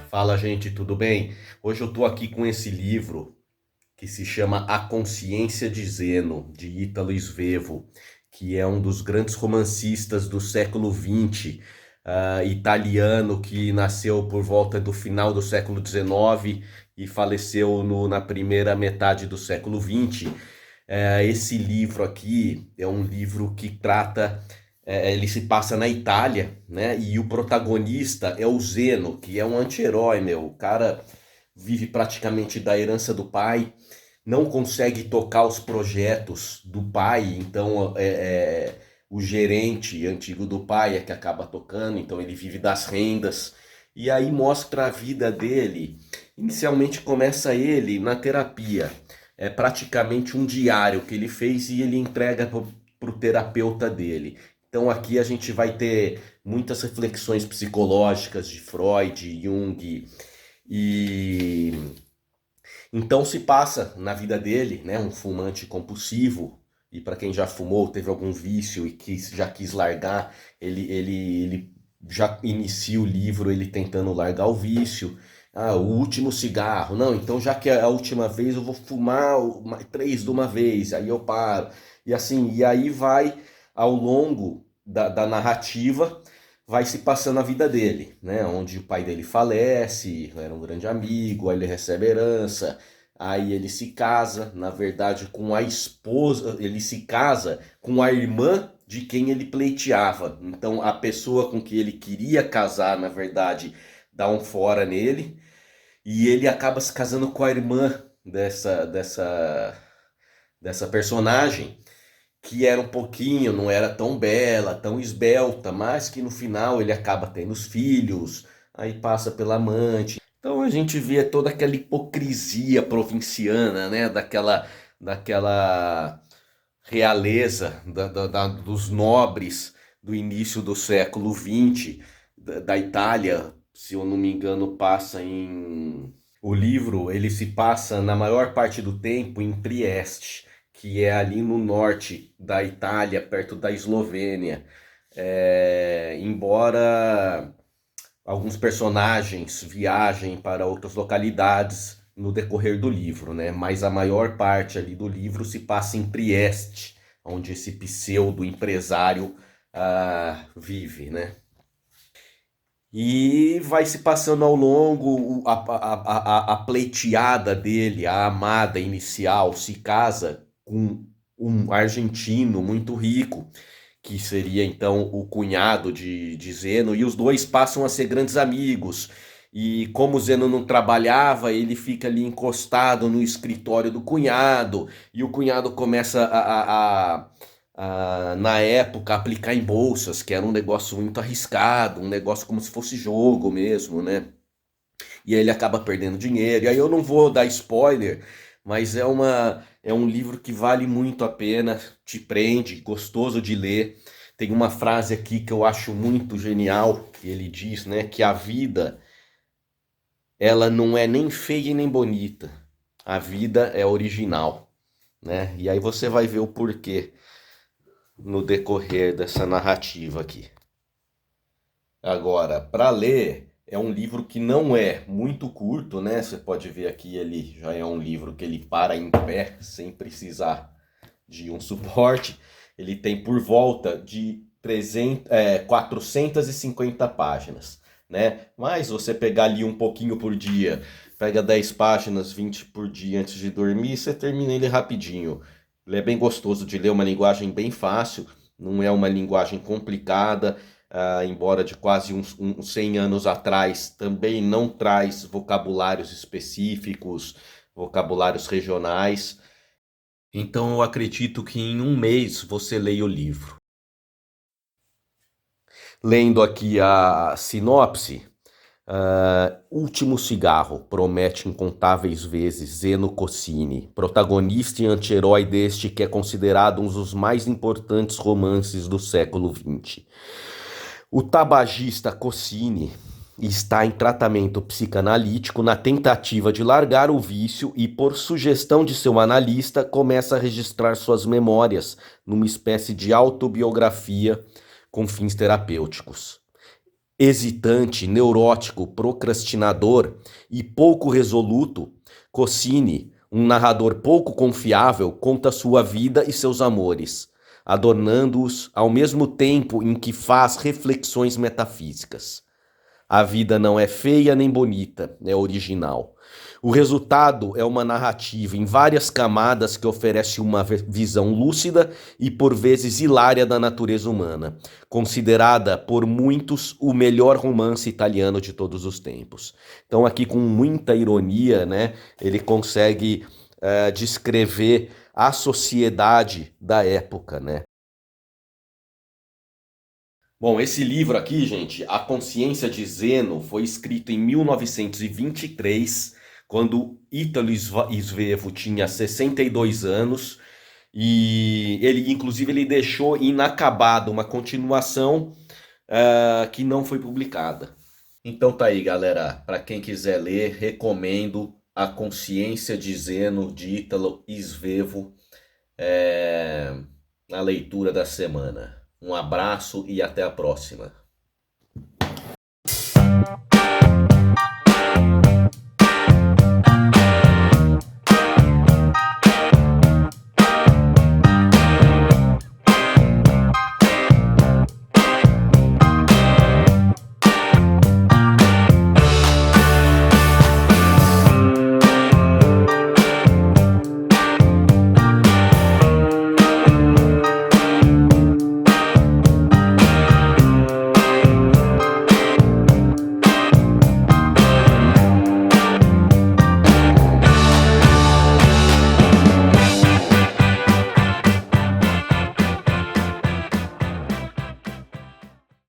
Fala, gente, tudo bem? Hoje eu tô aqui com esse livro que se chama A Consciência de Zeno, de Ítalo Svevo, que é um dos grandes romancistas do século XX, italiano que nasceu por volta do final do século XIX e faleceu na primeira metade do século XX. Esse livro aqui é um livro que trata, ele se passa na Itália, né? E o protagonista é o Zeno, que é um anti-herói, meu. O cara vive praticamente da herança do pai, não consegue tocar os projetos do pai, então o gerente antigo do pai é que acaba tocando, então ele vive das rendas. E aí mostra a vida dele. Inicialmente começa ele na terapia. É praticamente um diário que ele fez e ele entrega para o terapeuta dele. Então aqui a gente vai ter muitas reflexões psicológicas de Freud, Jung, e então se passa na vida dele, né, um fumante compulsivo, e para quem já fumou, teve algum vício e já quis largar, ele já inicia o livro ele tentando largar o vício. Ah, o último cigarro. Não, então já que é a última vez eu vou fumar três de uma vez, aí eu paro. E assim, e aí vai ao longo da narrativa vai se passando a vida dele, né? Onde o pai dele falece, era um grande amigo, aí ele recebe herança, aí ele se casa, na verdade, com a esposa, ele se casa com a irmã de quem ele pleiteava. Então, a pessoa com que ele queria casar, na verdade, dá um fora nele, e ele acaba se casando com a irmã dessa personagem que era um pouquinho, não era tão bela, tão esbelta, mas que no final ele acaba tendo os filhos, aí passa pela amante. Então a gente vê toda aquela hipocrisia provinciana, né? Daquela realeza dos nobres do início do século XX, da Itália, se eu não me engano, passa em. O livro ele se passa na maior parte do tempo em Trieste, que é ali no norte da Itália, perto da Eslovênia. Embora alguns personagens viajem para outras localidades no decorrer do livro, né? Mas a maior parte ali do livro se passa em Trieste, onde esse pseudo empresário vive, né? E vai se passando ao longo a pleiteada dele, a amada inicial, se casa com um argentino muito rico, que seria então o cunhado de Zeno, e os dois passam a ser grandes amigos. E como Zeno não trabalhava, ele fica ali encostado no escritório do cunhado, e o cunhado começa na época, aplicar em bolsas, que era um negócio muito arriscado, um negócio como se fosse jogo mesmo, né? E aí ele acaba perdendo dinheiro. E aí eu não vou dar spoiler, mas é um livro que vale muito a pena, te prende, gostoso de ler. Tem uma frase aqui que eu acho muito genial, que ele diz, né, que a vida, ela não é nem feia e nem bonita. A vida é original, né? E aí você vai ver o porquê no decorrer dessa narrativa aqui. Agora, para ler, é um livro que não é muito curto, né? Você pode ver aqui, ele já é um livro que ele para em pé, sem precisar de um suporte. Ele tem por volta de 450 páginas, né? Mas você pegar ali um pouquinho por dia, pega 10 páginas, 20 por dia antes de dormir, você termina ele rapidinho. Ele é bem gostoso de ler, uma linguagem bem fácil, não é uma linguagem complicada, embora de quase uns 100 anos atrás também não traz vocabulários específicos, vocabulários regionais. Então eu acredito que em um mês você leia o livro. Lendo aqui a sinopse, Último Cigarro promete incontáveis vezes Zeno Cossini, protagonista e anti-herói deste que é considerado um dos mais importantes romances do século XX. O tabagista Cossini está em tratamento psicanalítico na tentativa de largar o vício e, por sugestão de seu analista, começa a registrar suas memórias numa espécie de autobiografia com fins terapêuticos. hesitante, neurótico, procrastinador e pouco resoluto, Cossini, um narrador pouco confiável, conta sua vida e seus amores, adornando-os ao mesmo tempo em que faz reflexões metafísicas. A vida não é feia nem bonita, é original. O resultado é uma narrativa em várias camadas que oferece uma visão lúcida e por vezes hilária da natureza humana, considerada por muitos o melhor romance italiano de todos os tempos. Então aqui com muita ironia, né, ele consegue descrever a sociedade da época, né? Bom, esse livro aqui, gente, A Consciência de Zeno, foi escrito em 1923, quando Ítalo Svevo tinha 62 anos, e ele, inclusive, ele deixou inacabada uma continuação que não foi publicada. Então tá aí, galera. Para quem quiser ler, recomendo A Consciência de Zeno, de Ítalo Svevo, na leitura da semana. Um abraço e até a próxima.